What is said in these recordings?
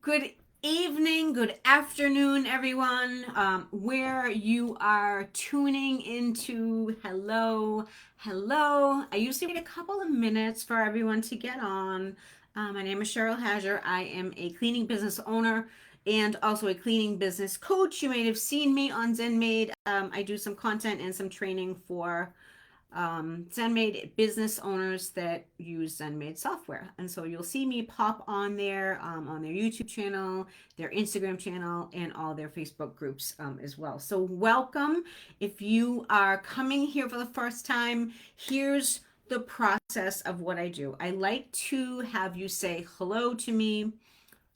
Good evening, good afternoon, everyone. Where you are tuning into, hello. I usually wait a couple of minutes for everyone to get on. My name is Cheryl Hager. I am a cleaning business owner and also a cleaning business coach. You may have seen me on Maid. I do some content and some training for ZenMaid business owners that use ZenMaid software. And so you'll see me pop on their YouTube channel, their Instagram channel, and all their Facebook groups as well. So welcome. If you are coming here for the first time, here's the process of what I do. I like to have you say hello to me,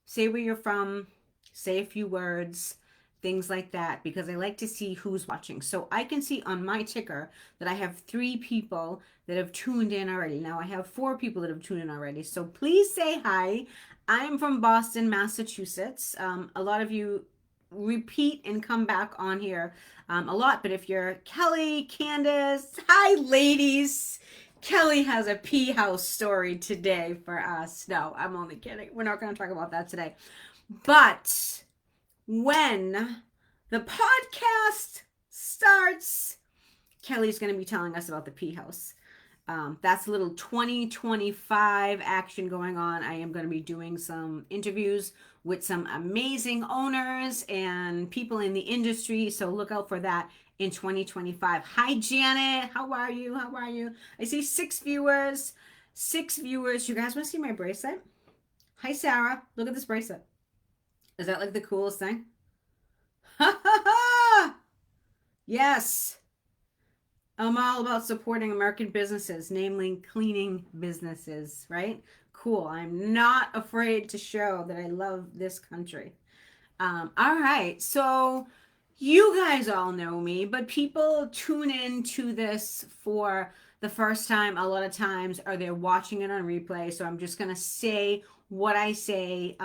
say where you're from, say a few words, things like that, because I like to see who's watching. So I can see on my ticker that I have 3 people that have tuned in already. Now I have 4 people that have tuned in already. So please say hi. I'm from Boston, Massachusetts. A lot of you repeat and come back on here a lot, but if you're Kelly, Candace, hi ladies. Kelly has a pea house story today for us. No, I'm only kidding. We're not going to talk about that today. But when the podcast starts, Kelly's going to be telling us about the pea house. That's a little 2025 action going on. I am going to be doing some interviews with some amazing owners and people in the industry. So look out for that in 2025. Hi, Janet. How are you? How are you? I see 6 viewers. 6 viewers. You guys want to see my bracelet? Hi, Sarah. Look at this bracelet. Is that like the coolest thing? Ha ha ha! Yes. I'm all about supporting American businesses, namely cleaning businesses, right? Cool. I'm not afraid to show that I love this country. All right. So you guys all know me, but people tune in to this for the first time a lot of times, or they're watching it on replay. So I'm just going to say what I say.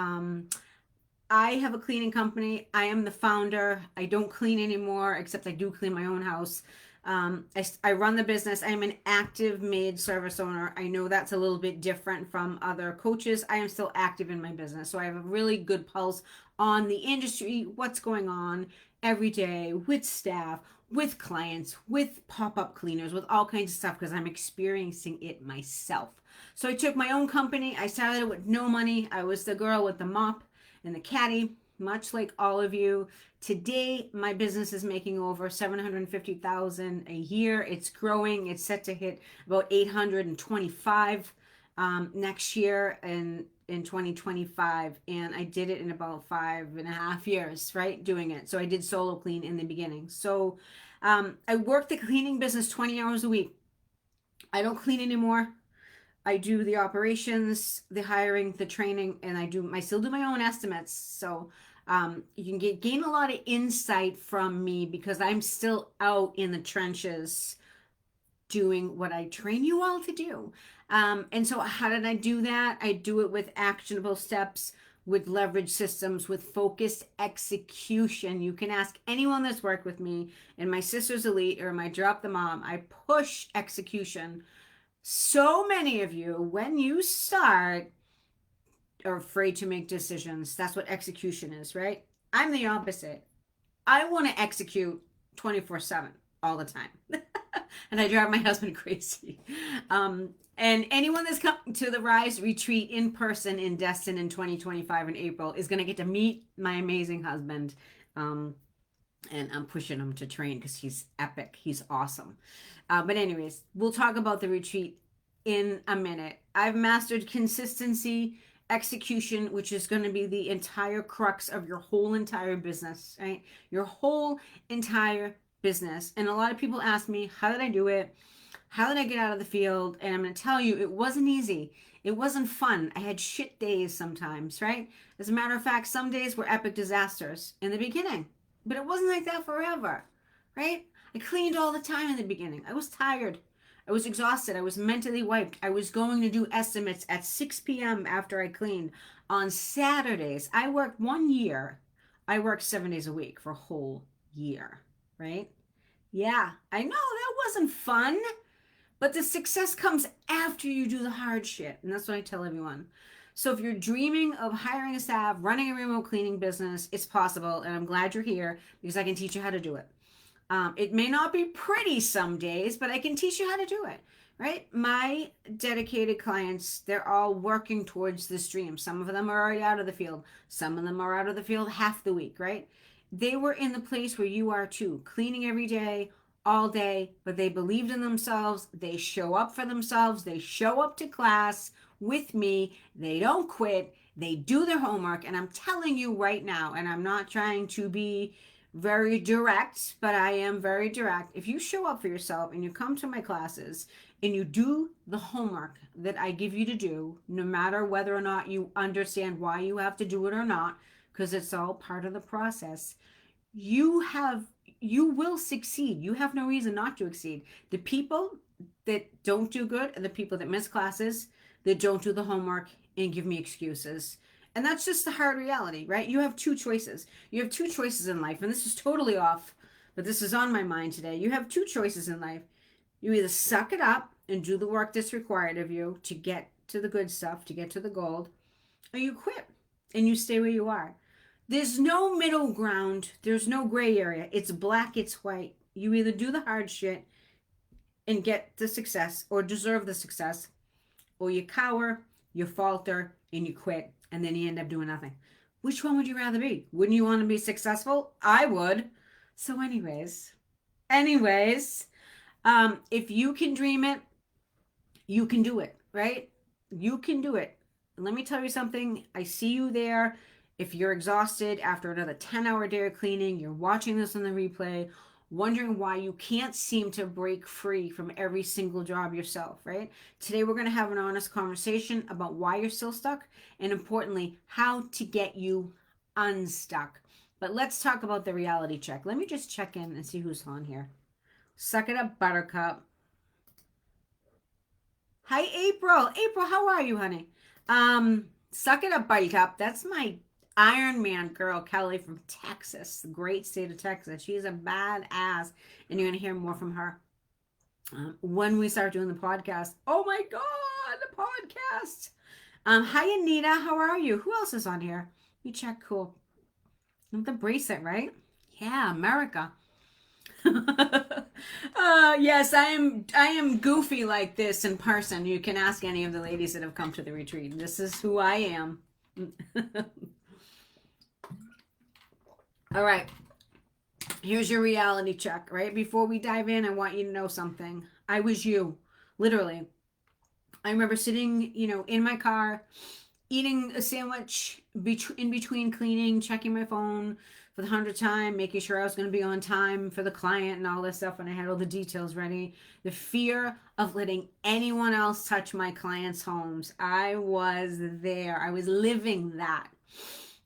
I have a cleaning company. I am the founder. I don't clean anymore, except I do clean my own house. I run the business. I'm an active maid service owner. I know that's a little bit different from other coaches. I am still active in my business. So I have a really good pulse on the industry, what's going on every day with staff, with clients, with pop up cleaners, with all kinds of stuff because I'm experiencing it myself. So I took my own company. I started with no money. I was the girl with the mop and the caddy, much like all of you. Today, my business is making over 750,000 a year. It's growing. It's set to hit about 825 next year in 2025. And I did it in about 5.5 years, right? Doing it. So I did solo clean in the beginning. So I work the cleaning business 20 hours a week. I don't clean anymore. I do the operations, the hiring, the training, and I still do my own estimates. So you can gain a lot of insight from me because I'm still out in the trenches doing what I train you all to do. And so how did I do that? I do it with actionable steps, with leverage systems, with focused execution. You can ask anyone that's worked with me in my Sisters Elite or my Drop the Mom. I push execution. So many of you, when you start, are afraid to make decisions. That's what execution is, right? I'm the opposite. I want to execute 24/7 all the time. And I drive my husband crazy. And anyone that's coming to the Rise Retreat in person in Destin in 2025 in April is going to get to meet my amazing husband. And I'm pushing him to train because he's epic. He's awesome. But anyways, we'll talk about the retreat in a minute. I've mastered consistency, execution, which is going to be the entire crux of your whole entire business, right? Your whole entire business. And a lot of people ask me, how did I do it? How did I get out of the field? And I'm going to tell you, it wasn't easy. It wasn't fun. I had shit days sometimes, right? As a matter of fact, some days were epic disasters in the beginning, but it wasn't like that forever, right? I cleaned all the time in the beginning. I was tired. I was exhausted. I was mentally wiped. I was going to do estimates at 6 p.m. after I cleaned on Saturdays. I worked 1 year. I worked 7 days a week for a whole year, right? Yeah, I know that wasn't fun, but the success comes after you do the hard shit. And that's what I tell everyone. So if you're dreaming of hiring a staff, running a remote cleaning business, it's possible. And I'm glad you're here because I can teach you how to do it. It may not be pretty some days, but I can teach you how to do it, right? My dedicated clients, they're all working towards this dream. Some of them are already out of the field, some of them are out of the field half the week, right? They were in the place where you are too, cleaning every day, all day, but they believed in themselves. They show up for themselves. They show up to class with me. They don't quit. They do their homework. And I'm telling you right now, and I'm not trying to be very direct, but I am very direct. If you show up for yourself and you come to my classes and you do the homework that I give you to do, no matter whether or not you understand why you have to do it or not, because it's all part of the process, you have you will succeed. You have no reason not to succeed. The people that don't do good are the people that miss classes, that don't do the homework and give me excuses. And that's just the hard reality, right? You have two choices. You have two choices in life, and this is totally off, but this is on my mind today. You have two choices in life. You either suck it up and do the work that's required of you to get to the good stuff, to get to the gold, or you quit and you stay where you are. There's no middle ground. There's no gray area. It's black, it's white. You either do the hard shit and get the success or deserve the success, or you cower, you falter, and you quit, and then you end up doing nothing. Which one would you rather be? Wouldn't you want to be successful? I would. So, anyways, if you can dream it, you can do it, right? You can do it. Let me tell you something. I see you there. If you're exhausted after another 10-hour day of cleaning, you're watching this on the replay, wondering why you can't seem to break free from every single job yourself, right? Today, we're going to have an honest conversation about why you're still stuck and, importantly, how to get you unstuck. But let's talk about the reality check. Let me just check in and see who's on here. Suck it up, Buttercup. Hi, April. April, how are you, honey? Suck it up, Buttercup. That's my Iron Man girl, Kelly from Texas, the great state of Texas. She's a badass, and you're going to hear more from her when we start doing the podcast. Oh my God, the podcast. Hi, Anita. How are you? Who else is on here? You check. Cool. The bracelet, right? Yeah, America. Yes, I am goofy like this in person. You can ask any of the ladies that have come to the retreat. This is who I am. All right. Here's your reality check, right? Before we dive in, I want you to know something. I was you, literally. I remember sitting, in my car, eating a sandwich in between cleaning, checking my phone for the 100th time, making sure I was going to be on time for the client and all this stuff, and I had all the details ready. The fear of letting anyone else touch my clients' homes. I was there. I was living that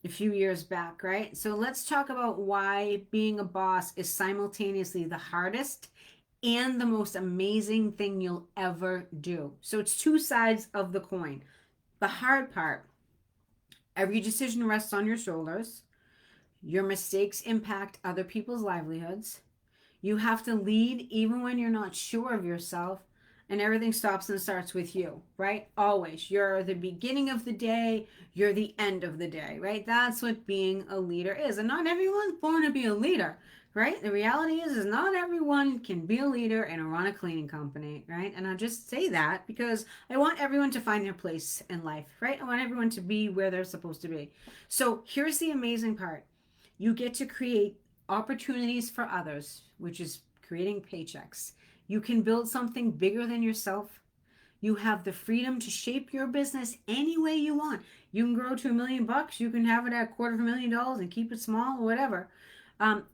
a few years back, right? So let's talk about why being a boss is simultaneously the hardest and the most amazing thing you'll ever do. So it's two sides of the coin. The hard part, every decision rests on your shoulders. Your mistakes impact other people's livelihoods. You have to lead even when you're not sure of yourself, and everything stops and starts with you, right? Always. You're the beginning of the day, you're the end of the day, right? That's what being a leader is. And not everyone's born to be a leader, right? The reality is not everyone can be a leader and run a cleaning company, right? And I'll just say that because I want everyone to find their place in life, right? I want everyone to be where they're supposed to be. So here's the amazing part. You get to create opportunities for others, which is creating paychecks. You can build something bigger than yourself. You have the freedom to shape your business any way you want. You can grow to $1 million. You can have it at $250,000 and keep it small or whatever.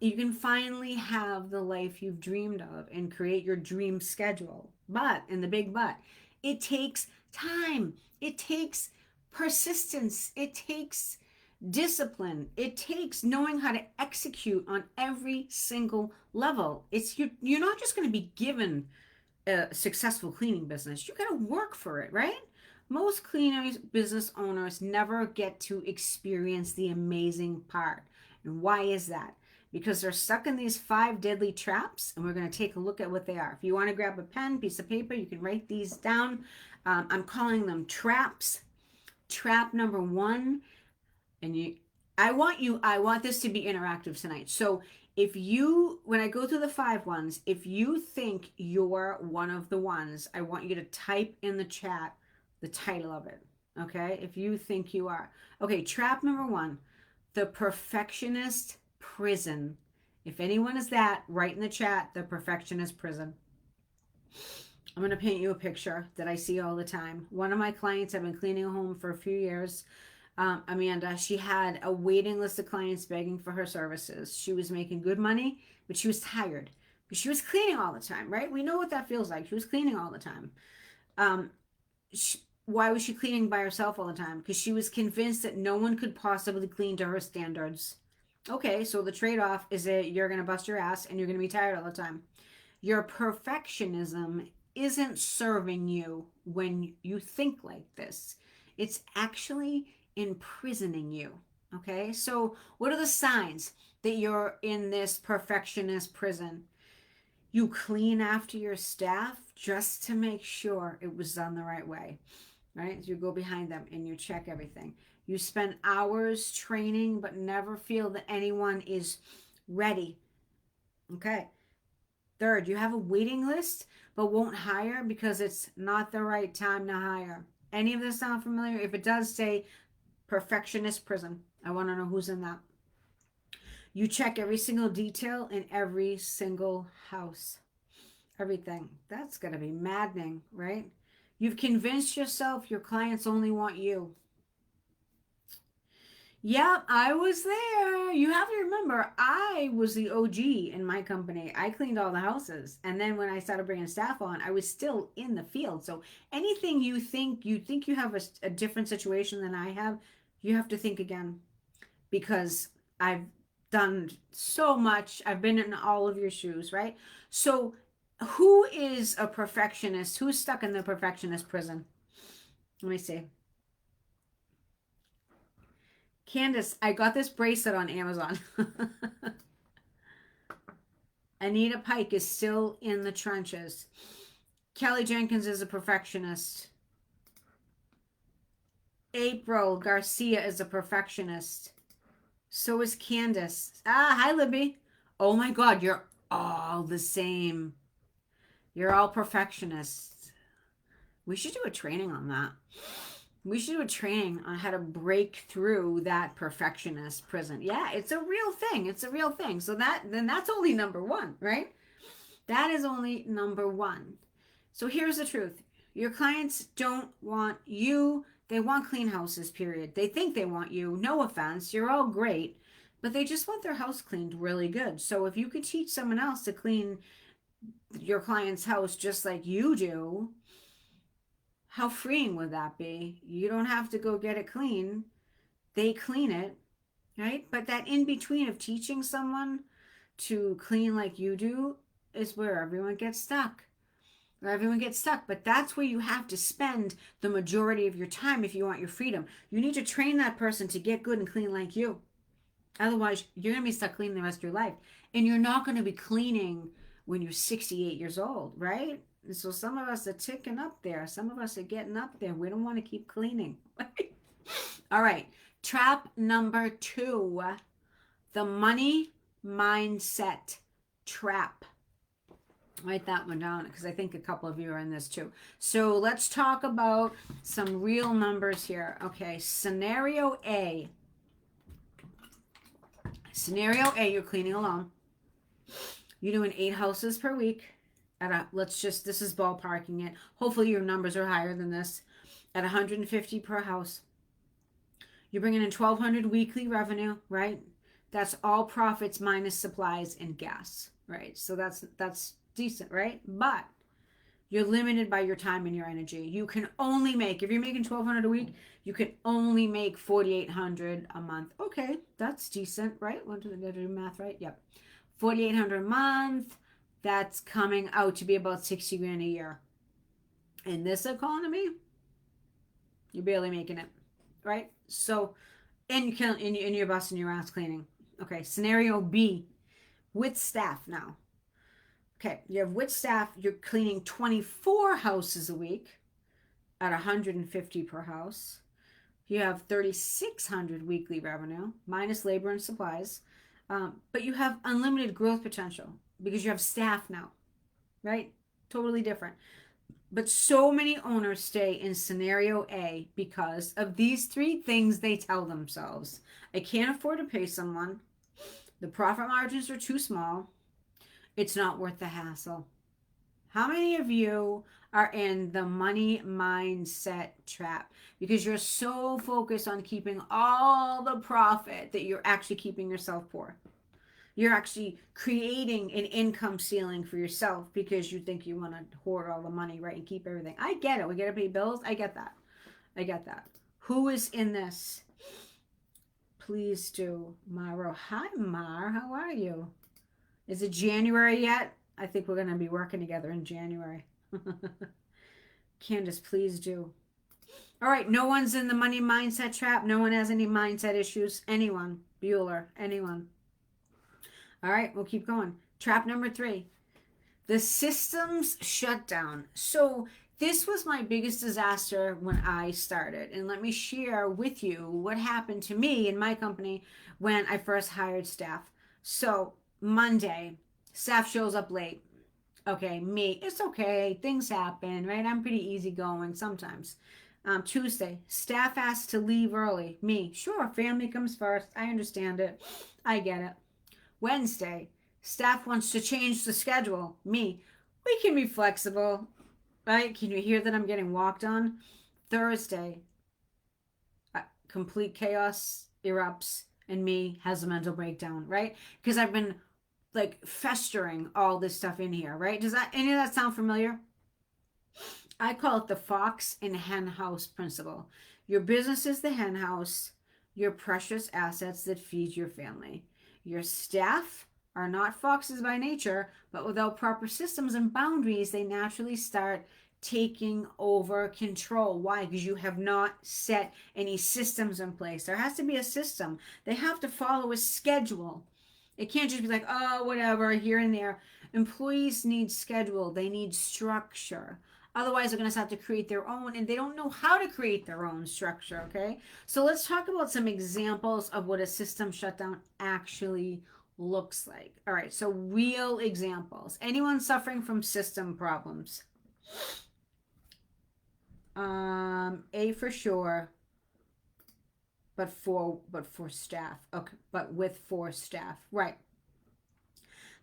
You can finally have the life you've dreamed of and create your dream schedule. But, and the big but, it takes time. It takes persistence. It takes discipline. It takes knowing how to execute on every single level. You're not just going to be given a successful cleaning business. You got to work for it, right? Most cleaners, business owners never get to experience the amazing part. And why is that? Because they're stuck in these 5 deadly traps, and we're going to take a look at what they are. If you want to grab a pen, piece of paper, you can write these down. I'm calling them traps trap number one, and I want this to be interactive tonight. So if you, when I go through the 5 ones, if you think you're one of the ones, I want you to type in the chat the title of it. Okay. If you think you are. Okay. Trap number one, the perfectionist prison. If anyone is that, write in the chat the perfectionist prison. I'm going to paint you a picture that I see all the time. One of my clients, I've been cleaning a home for a few years. Amanda, she had a waiting list of clients begging for her services. She was making good money, but she was tired because she was cleaning all the time, right? We know what that feels like. She was cleaning all the time. Um, why was she cleaning by herself all the time? Because she was convinced that no one could possibly clean to her standards. Okay, so the trade off is that you're going to bust your ass and you're going to be tired all the time. Your perfectionism isn't serving you when you think like this. It's actually imprisoning you. Okay, so what are the signs that you're in this perfectionist prison? You clean after your staff just to make sure it was done the right way, right? You go behind them and you check everything. You spend hours training but never feel that anyone is ready. Okay. Third, you have a waiting list but won't hire because it's not the right time to hire. Any of this sound familiar? If it does, say perfectionist prison. I want to know who's in that. You check every single detail in every single house. Everything. That's going to be maddening, right? You've convinced yourself your clients only want you. Yep, I was there. You have to remember, I was the OG in my company. I cleaned all the houses. And then when I started bringing staff on, I was still in the field. So anything you think you have a different situation than I have, you have to think again because I've done so much. I've been in all of your shoes, right? So who is a perfectionist? Who's stuck in the perfectionist prison? Let me see. Candace, I got this bracelet on Amazon. Anita Pike is still in the trenches. Kelly Jenkins is a perfectionist. April Garcia is a perfectionist. So is Candace. Ah, hi, Libby. Oh my God, you're all the same. You're all perfectionists. We should do a training on that. We should do a training on how to break through that perfectionist prison. Yeah, it's a real thing. It's a real thing. So that's only number one, right? That is only number one. So here's the truth. Your clients don't want you. They want clean houses, period. They think they want you. No offense. You're all great. But they just want their house cleaned really good. So if you could teach someone else to clean your client's house just like you do, how freeing would that be? You don't have to go get it clean. They clean it, right? But that in between of teaching someone to clean like you do is where everyone gets stuck. Where everyone gets stuck. But that's where you have to spend the majority of your time if you want your freedom. You need to train that person to get good and clean like you. Otherwise, you're going to be stuck cleaning the rest of your life. And you're not going to be cleaning when you're 68 years old, right? And so some of us are ticking up there. Some of us are getting up there. We don't want to keep cleaning. All right. Trap number 2, the money mindset trap. Write that one down because I think a couple of you are in this too. So let's talk about some real numbers here. Okay. Scenario A. Scenario A, you're cleaning alone. You're doing 8 houses per week. This is ballparking it. Hopefully your numbers are higher than this. At 150 per house. You're bringing in 1,200 weekly revenue, right? That's all profits minus supplies and gas, right? So that's decent, right? But you're limited by your time and your energy. You can only make, if you're making 1,200 a week, you can only make 4,800 a month. Okay, that's decent, right? Want to do math, right? Yep. 4,800 a month. That's coming out to be about 60 grand a year. In this economy, you're barely making it, right? So, and you're busting your ass cleaning. Okay, scenario B, with staff now. Okay, you have with staff, you're cleaning 24 houses a week at 150 per house. You have 3,600 weekly revenue minus labor and supplies. But you have unlimited growth potential because you have staff now, right? Totally different. But so many owners stay in scenario A because of these three things they tell themselves. I can't afford to pay someone. The profit margins are too small. It's not worth the hassle. How many of you are in the money mindset trap because you're so focused on keeping all the profit that you're actually keeping yourself poor? You're actually creating an income ceiling for yourself because you think you want to hoard all the money, right, and keep everything. I get it. We got to pay bills. I get that. I get that. Who is in this? Please do. Maro. Hi, Mar. How are you? Is it January yet? I think we're going to be working together in January. Candace, please do. All right. No one's in the money mindset trap. No one has any mindset issues. Anyone? Bueller. Anyone? All right. We'll keep going. Trap number 3. The systems shutdown. So this was my biggest disaster when I started. And let me share with you what happened to me in my company when I first hired staff. So Monday, staff shows up late. Okay, me, it's okay. Things happen, right? I'm pretty easygoing sometimes. Tuesday, staff asked to leave early. Me, sure, family comes first. I understand it. I get it. Wednesday, staff wants to change the schedule. Me, we can be flexible, right? Can you hear that I'm getting walked on? Thursday, complete chaos erupts and me has a mental breakdown, right? Because I've been like festering all this stuff in here, right? Does that any of that sound familiar? I call it the fox and hen house principle. Your business is the hen house, your precious assets that feed your family. Your staff are not foxes by nature, but without proper systems and boundaries, they naturally start taking over control. Why? Because you have not set any systems in place. There has to be a system. They have to follow a schedule. It can't just be like, oh, whatever, here and there. Employees need schedule, they need structure. Otherwise, they're going to have to create their own, and they don't know how to create their own structure, okay? So let's talk about some examples of what a system shutdown actually looks like. All right, so real examples. Anyone suffering from system problems? A for sure, but for staff. Okay, but with 4 staff. Right.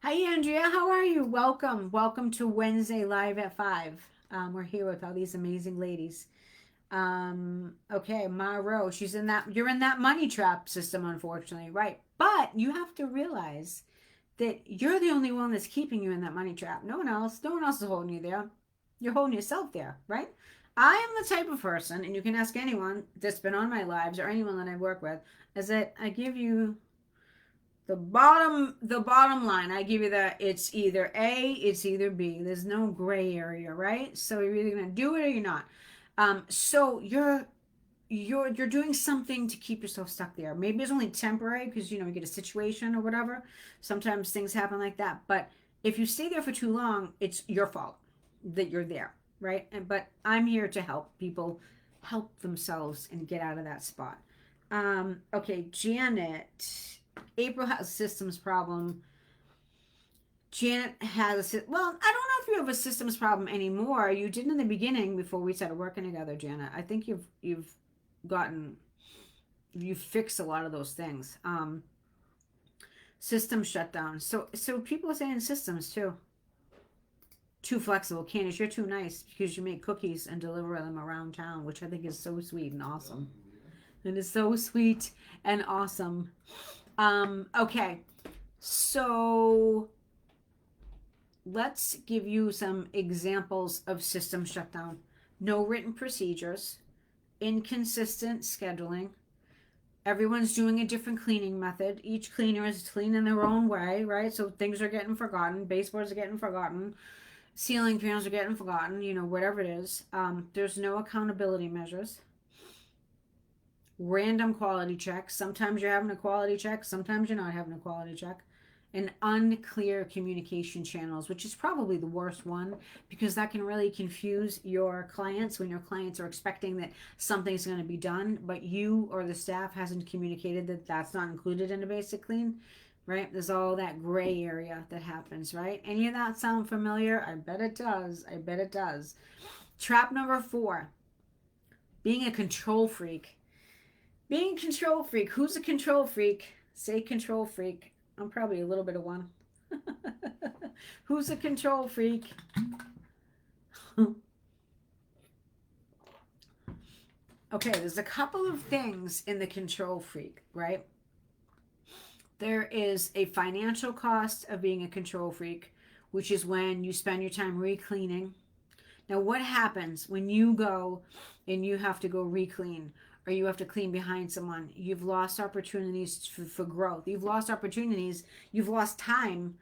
Hi, Andrea. How are you? Welcome to Wednesday Live at 5. We're here with all these amazing ladies. Okay, Maro, you're in that money trap system, unfortunately, right? But you have to realize that you're the only one that's keeping you in that money trap. No one else is holding you there. You're holding yourself there, right? I am the type of person, and you can ask anyone that's been on my lives or anyone that I work with, is that I give you the bottom line. I give you that it's either A, it's either B. There's no gray area, right? So you're either gonna do it or you're not. So you're doing something to keep yourself stuck there. Maybe it's only temporary because you get a situation or whatever. Sometimes things happen like that. But if you stay there for too long, it's your fault that you're there, right? But I'm here to help people help themselves and get out of that spot. Okay, Janet. April has a systems problem. Janet has well, I don't know if you have a systems problem anymore. You did in the beginning before we started working together, Janet. I think you've fixed a lot of those things. System shutdown. So people are saying systems too. Too flexible. Candace, you're too nice because you make cookies and deliver them around town, which I think is so sweet and awesome. It is so sweet and awesome. Okay. So let's give you some examples of system shutdown. No written procedures, inconsistent scheduling. Everyone's doing a different cleaning method. Each cleaner is cleaning their own way, right? So things are getting forgotten. Baseboards are getting forgotten. Ceiling panels are getting forgotten, whatever it is. There's no accountability measures. Random quality checks. Sometimes you're having a quality check. Sometimes you're not having a quality check. and unclear communication channels, which is probably the worst one because that can really confuse your clients when your clients are expecting that something's going to be done, but you or the staff hasn't communicated that that's not included in a basic clean, right? There's all that gray area that happens, right? Any of that sound familiar? I bet it does. I bet it does. Trap number 4, being a control freak. Being a control freak. Who's a control freak? Say control freak. I'm probably a little bit of one. Who's a control freak? Okay, there's a couple of things in the control freak, right? There is a financial cost of being a control freak, which is when you spend your time re-cleaning. Now, what happens when you go and you have to go re-clean or you have to clean behind someone? You've lost opportunities for growth. You've lost opportunities. You've lost time,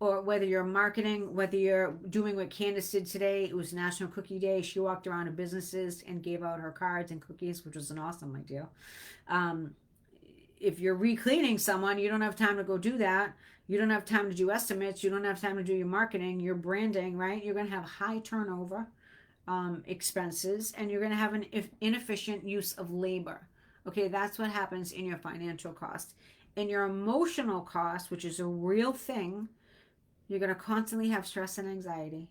or whether you're marketing, whether you're doing what Candace did today. It was National Cookie Day. She walked around to businesses and gave out her cards and cookies, which was an awesome idea. If you're re-cleaning someone, you don't have time to go do that. You don't have time to do estimates. You don't have time to do your marketing, your branding, right? You're going to have high turnover expenses, and you're going to have an inefficient use of labor. Okay, that's what happens in your financial cost. In your emotional cost, which is a real thing, you're going to constantly have stress and anxiety.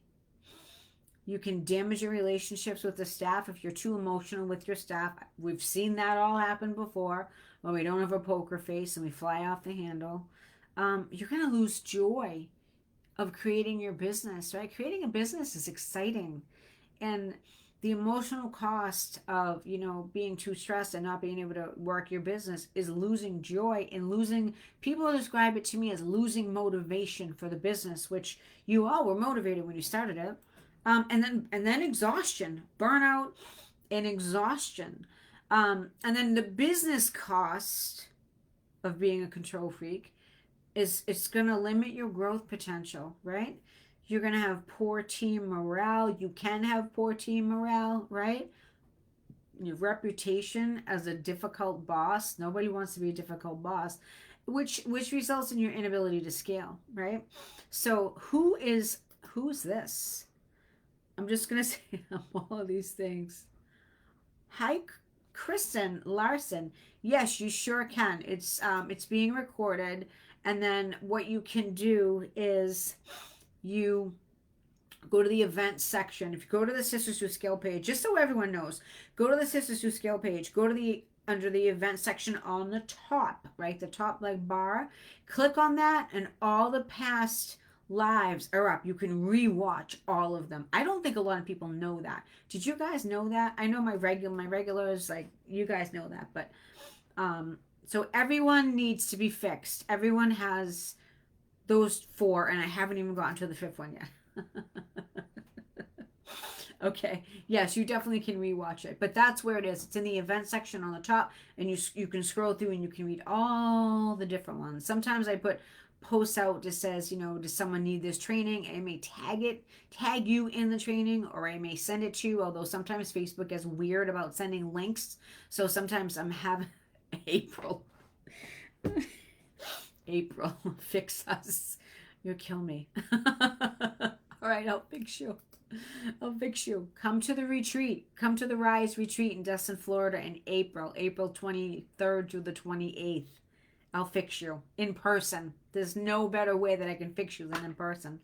You can damage your relationships with the staff if you're too emotional with your staff. We've seen that all happen before when we don't have a poker face and we fly off the handle. You're going to lose joy of creating your business, right? Creating a business is exciting. And the emotional cost of, being too stressed and not being able to work your business is losing joy and losing, people describe it to me as losing motivation for the business, which you all were motivated when you started it. And then exhaustion, burnout and exhaustion. And then the business cost of being a control freak is it's going to limit your growth potential, right? You're going to have poor team morale. You can have poor team morale, right? Your reputation as a difficult boss. Nobody wants to be a difficult boss, which results in your inability to scale, right? So who's this? I'm just going to say all of these things. Hi, Kristen Larson. Yes, you sure can. It's being recorded, and then what you can do is you go to the events section. If you go to the Sisters Who Scale page, just so everyone knows, go to the Sisters Who Scale page, go to the under the event section on the top, right? The top like bar. Click on that and all the past lives are up. You can rewatch all of them. I don't think a lot of people know that. Did you guys know that? I know my regulars, like you guys know that, but so everyone needs to be fixed. Everyone has those 4, and I haven't even gotten to the 5th one yet. Okay, yes, you definitely can rewatch it, but that's where it is. It's in the event section on the top, and you can scroll through and you can read all the different ones. Sometimes I put posts out that says, does someone need this training? I may tag you in the training, or I may send it to you, although sometimes Facebook is weird about sending links. So sometimes I'm having April, fix us. You'll kill me. All right, I'll fix you. Come to the retreat. Come to the Rise retreat in Destin, Florida in April 23rd through the 28th. I'll fix you in person. There's no better way that I can fix you than in person.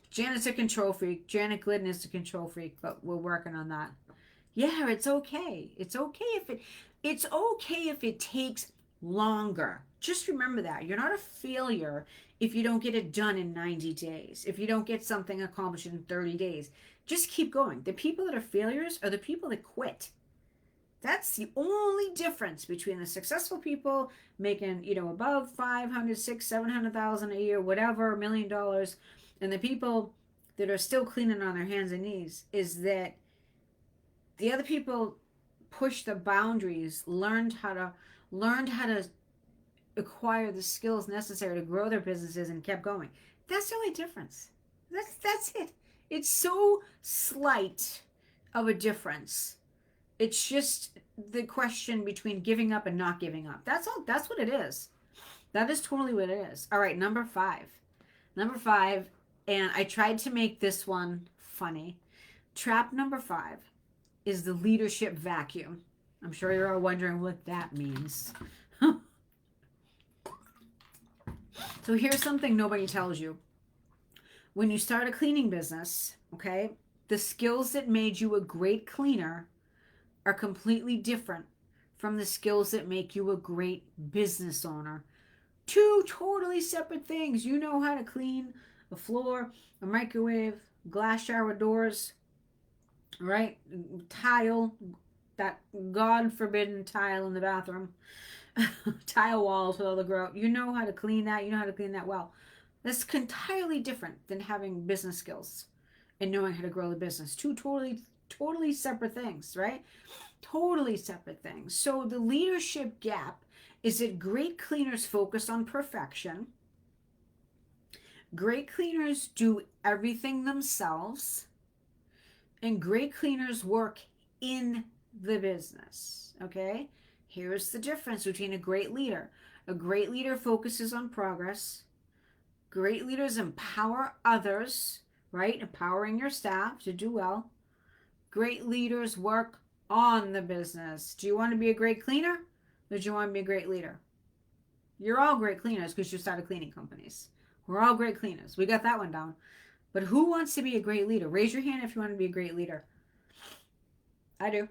Janet's a control freak. Janet Glidden is a control freak, but we're working on that. Yeah, it's okay. It's okay if it takes longer. Just remember that. You're not a failure if you don't get it done in 90 days. If you don't get something accomplished in 30 days. Just keep going. The people that are failures are the people that quit. That's the only difference between the successful people making, above 500, 600, 700,000 a year, whatever, $1 million, and the people that are still cleaning on their hands and knees is that the other people pushed the boundaries, learned how to acquire the skills necessary to grow their businesses and kept going. That's the only difference. That's it. It's so slight of a difference. It's just the question between giving up and not giving up. That's all. That's what it is. That is totally what it is. All right, number five. Number five, and I tried to make this one funny. Trap number five is the leadership vacuum. I'm sure you're all wondering what that means. So here's something nobody tells you. When you start a cleaning business, okay, the skills that made you a great cleaner are completely different from the skills that make you a great business owner. Two totally separate things. You know how to clean a floor, a microwave, glass shower doors, right? Tile, that God forbidden tile in the bathroom, tile walls with all the grout. You know how to clean that. You know how to clean that well. That's entirely different than having business skills and knowing how to grow the business. Two totally separate things, right? Totally separate things. So the leadership gap is that great cleaners focus on perfection. Great cleaners do everything themselves. And great cleaners work in the business. Okay? Here's the difference between a great leader. A great leader focuses on progress. Great leaders empower others, right? Empowering your staff to do well. Great leaders work on the business. Do you want to be a great cleaner? Or do you want to be a great leader? You're all great cleaners because you started cleaning companies. We're all great cleaners. We got that one down. But who wants to be a great leader? Raise your hand if you want to be a great leader. I do.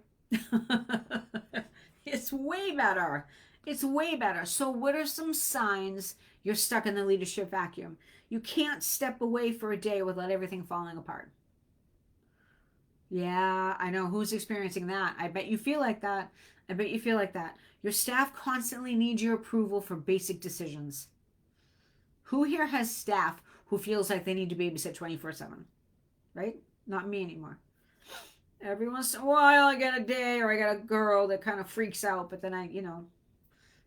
It's way better. It's way better. So, what are some signs you're stuck in the leadership vacuum? You can't step away for a day without everything falling apart. Yeah, I know. Who's experiencing that? I bet you feel like that. I bet you feel like that. Your staff constantly needs your approval for basic decisions. Who here has staff who feels like they need to babysit 24/7? Right? Not me anymore. Every once in a while, I get a day or I get a girl that kind of freaks out, but then I,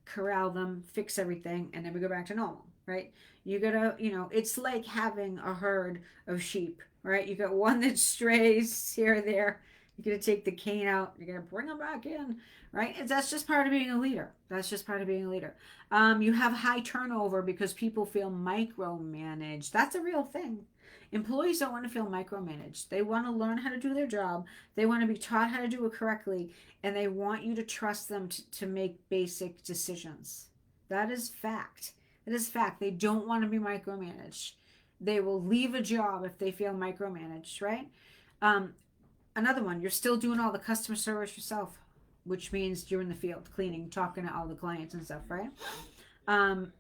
corral them, fix everything, and then we go back to normal, right? You gotta, it's like having a herd of sheep, right? You got one that strays here or there. You gotta take the cane out. You gotta bring them back in, right? And that's just part of being a leader. That's just part of being a leader. You have high turnover because people feel micromanaged. That's a real thing. Employees don't want to feel micromanaged. They want to learn how to do their job. They want to be taught how to do it correctly, and they want you to trust them to make basic decisions. That is fact. That is fact. They don't want to be micromanaged. They will leave a job if they feel micromanaged, right? Um, Another one, you're still doing all the customer service yourself, which means you're in the field cleaning, talking to all the clients and stuff, right?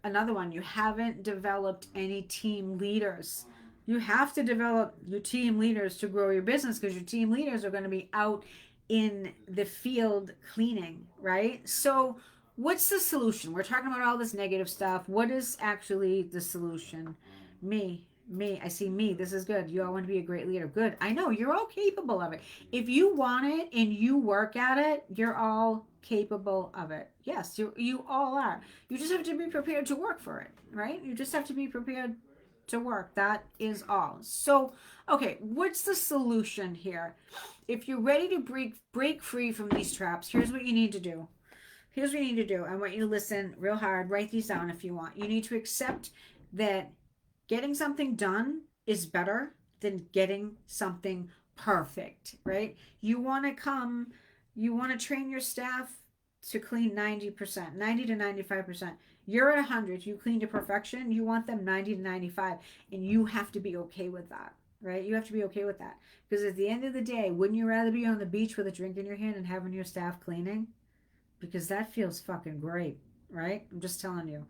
Another one, you haven't developed any team leaders. You have to develop your team leaders to grow your business because your team leaders are going to be out in the field cleaning, right? So, what's the solution? We're talking about all this negative stuff. What is actually the solution? Me, I see me. This is good. You all want to be a great leader. Good. I know you're all capable of it. If you want it and you work at it, you're all capable of it. Yes, you all are. You just have to be prepared to work for it, right? You just have to be prepared to work. That is all. So, okay, what's the solution here? If you're ready to break free from these traps, here's what you need to do. Here's what you need to do. I want you to listen real hard. Write these down if you want. You need to accept that getting something done is better than getting something perfect, right? You want to train your staff to clean 90%, 90 to 95%. You're at 100, you clean to perfection, you want them 90 to 95, and you have to be okay with that, right? You have to be okay with that. Because at the end of the day, wouldn't you rather be on the beach with a drink in your hand and having your staff cleaning? Because that feels fucking great, right? I'm just telling you.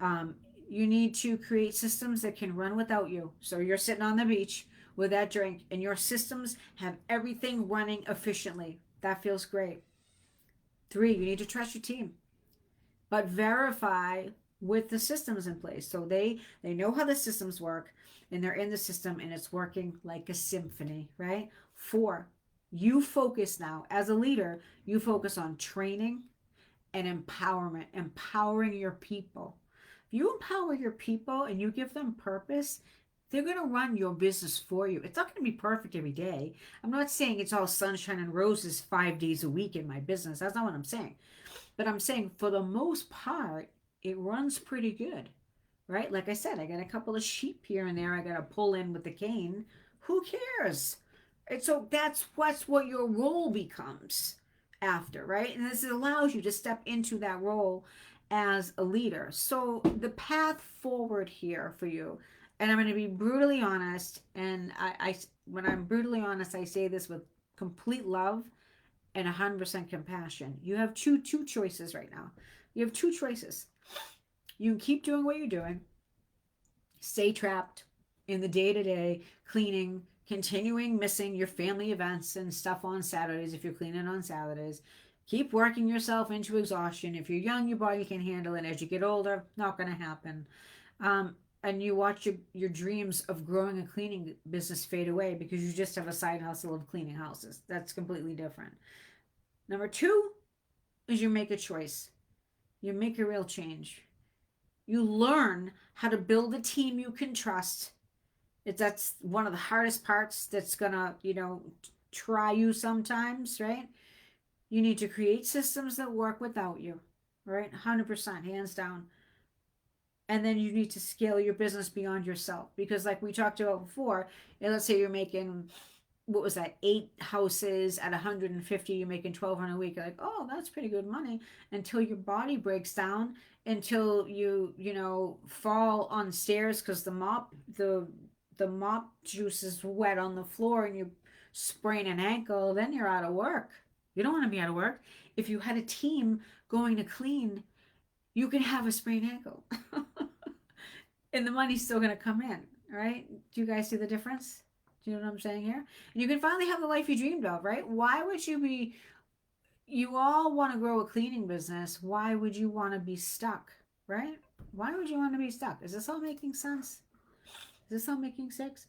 Um, you need to create systems that can run without you. So you're sitting on the beach with that drink, and your systems have everything running efficiently. That feels great. 3, you need to trust your team, but verify with the systems in place. So they know how the systems work, and they're in the system, and it's working like a symphony, right? 4, you focus now as a leader. You focus on training and empowerment, empowering your people. If you empower your people and you give them purpose, they're going to run your business for you. It's not going to be perfect every day. I'm not saying it's all sunshine and roses 5 days a week in my business. That's not what I'm saying. But I'm saying for the most part, it runs pretty good, right? Like I said, I got a couple of sheep here and there I got to pull in with the cane. Who cares? And so that's what your role becomes after, right? And this allows you to step into that role as a leader. So the path forward here for you, and I'm going to be brutally honest, and I when I'm brutally honest, I say this with complete love and 100% compassion. You have two choices right now. You have two choices. You can keep doing what you're doing, stay trapped in the day to day cleaning, continuing missing your family events and stuff on Saturdays if you're cleaning on Saturdays. Keep working yourself into exhaustion. If you're young, your body can handle it. As you get older, not going to happen. And you watch your dreams of growing a cleaning business fade away because you just have a side hustle of cleaning houses. That's completely different. Number two is you make a choice. You make a real change. You learn how to build a team you can trust. That's one of the hardest parts that's gonna, try you sometimes, right? You need to create systems that work without you, right? 100%, hands down. And then you need to scale your business beyond yourself because, like we talked about before, let's say you're making, what was that, 8 houses at 150, you're making 1,200 a week. You're like, oh, that's pretty good money, until your body breaks down, until you fall on stairs because the mop juice is wet on the floor and you sprain an ankle. Then you're out of work. You don't want to be out of work. If you had a team going to clean, you can have a sprained ankle and the money's still going to come in. Right? Do you guys see the difference? Do you know what I'm saying here? And you can finally have the life you dreamed of, right? Why would you be, you all want to grow a cleaning business. Why would you want to be stuck, right? Why would you want to be stuck? Is this all making sense? Is this all making sense?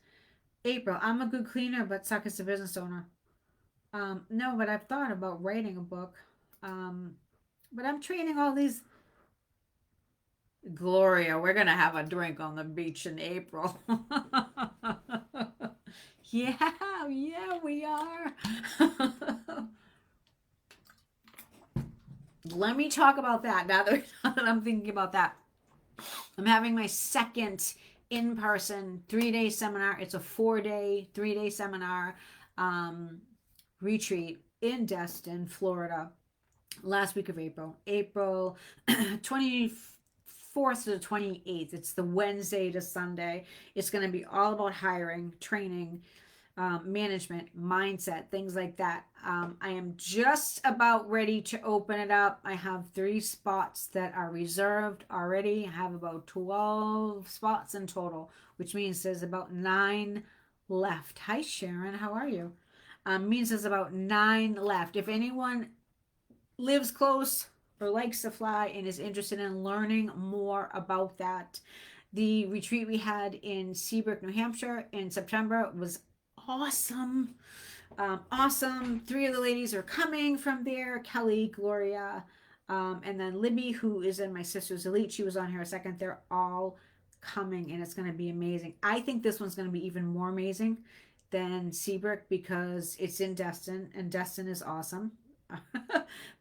April, I'm a good cleaner, but suck as a business owner. No, but I've thought about writing a book. Um, but I'm training all these. Gloria, we're gonna have a drink on the beach in April. Yeah, yeah, we are. Let me talk about that now that I'm thinking about that. I'm having my second in person 3 day seminar. It's a 4 day, 3 day seminar um, retreat in Destin, Florida, last week of April, April 24th to the 28th. It's the Wednesday to Sunday. It's going to be all about hiring, training, management, mindset, things like that. I am just about ready to open it up. I have 3 spots that are reserved already. I have about 12 spots in total, which means there's about 9 left. Hi, Sharon. How are you? Means there's about 9 left. If anyone lives close or likes to fly and is interested in learning more about that, the retreat we had in Seabrook, New Hampshire in September was awesome. Awesome. 3 of the ladies are coming from there: Kelly, Gloria, and then Libby, who is in my sister's elite. She was on here a second. They're all coming, and it's going to be amazing. I think this one's going to be even more amazing than Seabrook because it's in Destin, and Destin is awesome.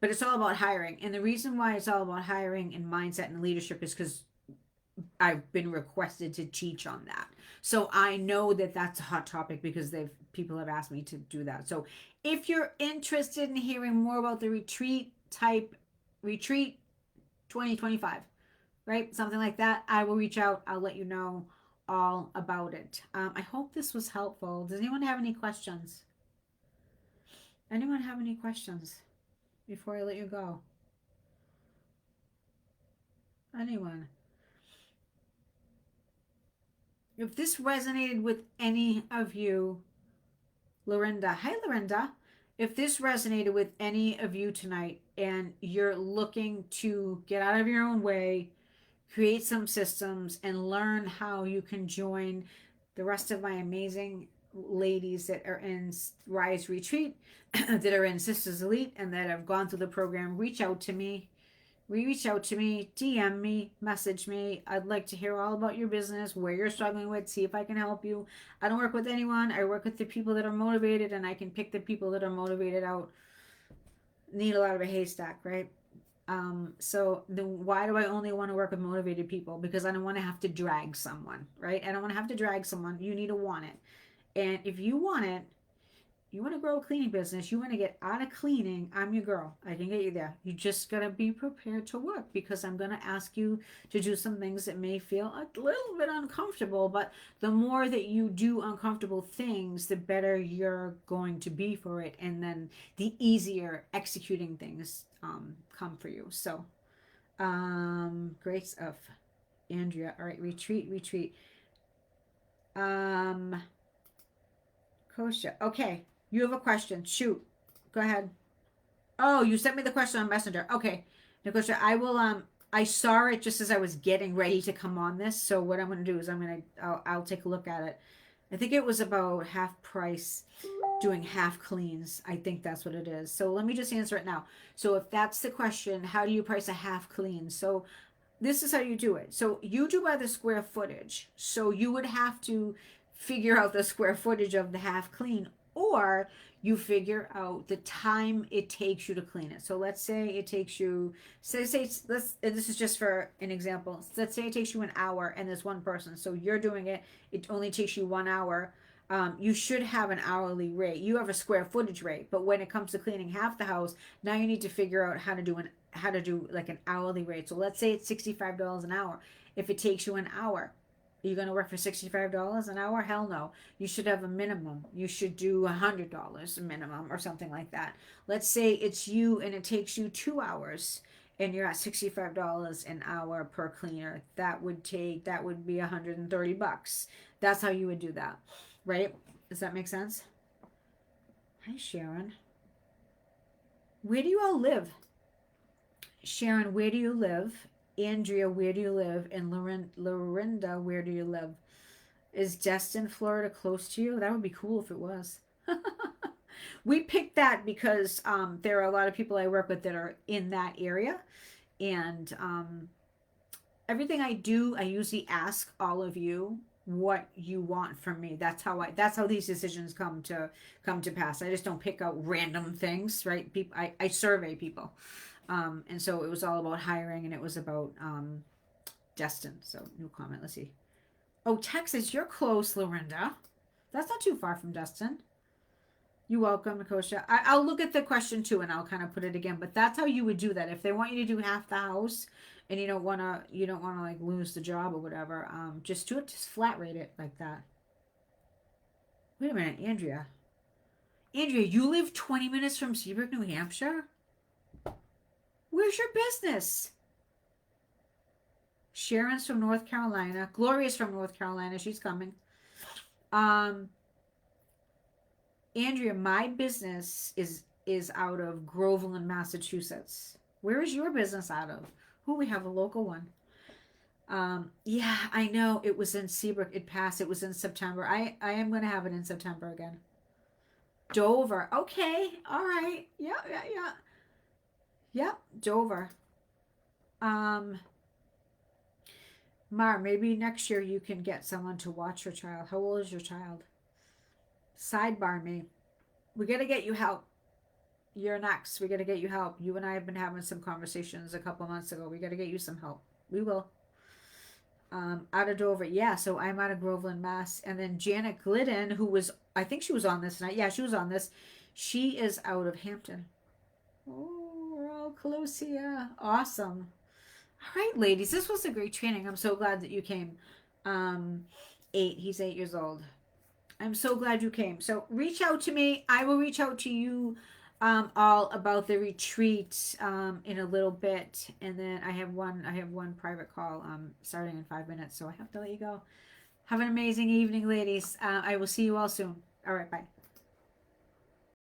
But it's all about hiring. And the reason why it's all about hiring and mindset and leadership is because I've been requested to teach on that. So I know that that's a hot topic because people have asked me to do that. So if you're interested in hearing more about the retreat 2025, right? Something like that, I will reach out. I'll let you know all about it. I hope this was helpful. Does anyone have any questions? Anyone have any questions before I let you go? Anyone? If this resonated with any of you, Lorinda, hi Lorinda. If this resonated with any of you tonight and you're looking to get out of your own way, create some systems, and learn how you can join the rest of my amazing ladies that are in Rise Retreat, that are in Sisters Elite, and that have gone through the program, reach out to me. DM me, message me. I'd like to hear all about your business, where you're struggling with, see if I can help you. I don't work with anyone. I work with the people that are motivated, and I can pick the people that are motivated out. Needle out of a haystack, right? So why do I only want to work with motivated people? Because I don't want to have to drag someone, right? I don't want to have to drag someone. You need to want it. And if you want it, you want to grow a cleaning business, you want to get out of cleaning, I'm your girl. I can get you there. You just got to be prepared to work because I'm going to ask you to do some things that may feel a little bit uncomfortable. But the more that you do uncomfortable things, the better you're going to be for it. And then the easier executing things come for you. So, grace of Andrea. All right, retreat, retreat. Um, Kosha. Okay, you have a question. Shoot. Go ahead. Oh, you sent me the question on Messenger. Okay. Kosha, I will I saw it just as I was getting ready to come on this. So what I'm gonna do is I'll take a look at it. I think it was about half price doing half cleans. I think that's what it is. So let me just answer it now. So if that's the question, how do you price a half clean? So this is how you do it. So you do by the square footage. So you would have to figure out the square footage of the half clean, or you figure out the time it takes you to clean it. So let's say it takes you, say let's, and this is just for an example. Let's say it takes you an hour and there's one person. So you're doing it. It only takes you 1 hour. You should have an hourly rate. You have a square footage rate, but when it comes to cleaning half the house, now you need to figure out how to do like an hourly rate. So let's say it's $65 an hour. If it takes you an hour, are you going to work for $65 an hour? Hell no. You should have a minimum. You should do $100 minimum or something like that. Let's say it's you and it takes you 2 hours and you're at $65 an hour per cleaner. That would be $130. That's how you would do that. Right? Does that make sense? Hi, Sharon. Where do you all live? Sharon, where do you live? Andrea, where do you live? And Lorinda, where do you live? Is Destin, Florida close to you? That would be cool if it was. We picked that because there are a lot of people I work with that are in that area. And everything I do, I usually ask all of you what you want from me. That's how these decisions come to pass. I just don't pick out random things, right? I survey people. And so it was all about hiring and it was about Destin. So new comment. Let's see. Oh, Texas, you're close, Lorinda. That's not too far from Destin. You're welcome, Nakosha. I'll look at the question too and I'll kind of put it again. But that's how you would do that. If they want you to do half the house and you don't wanna like lose the job or whatever, just do it, just flat rate it like that. Wait a minute, Andrea. Andrea, you live 20 minutes from Seabrook, New Hampshire? Where's your business? Sharon's from North Carolina. Gloria's from North Carolina. She's coming. Andrea, my business is out of Groveland, Massachusetts. Where is your business out of? Who, we have a local one. Yeah, I know it was in Seabrook. It passed. It was in September. I am going to have it in September again. Dover. Okay. All right. Yeah, yeah, yeah. Yep, Dover. Um, Mar, maybe next year you can get someone to watch your child. How old is your child? Sidebar me. We got to get you help. You're next. We got to get you help. You and I have been having some conversations a couple months ago. We got to get you some help. We will. Out of Dover. Yeah, so I'm out of Groveland, Mass. And then Janet Glidden, who was, I think she was on this night. Yeah, she was on this. She is out of Hampton. Oh, we're all close here. Awesome. All right, ladies, this was a great training. I'm so glad that you came. 8. He's 8 years old. I'm so glad you came. So reach out to me. I will reach out to you all about the retreat in a little bit, and then I have one private call starting in 5 minutes, so I have to let you go. Have an amazing evening, ladies. I will see you all soon. All right, bye.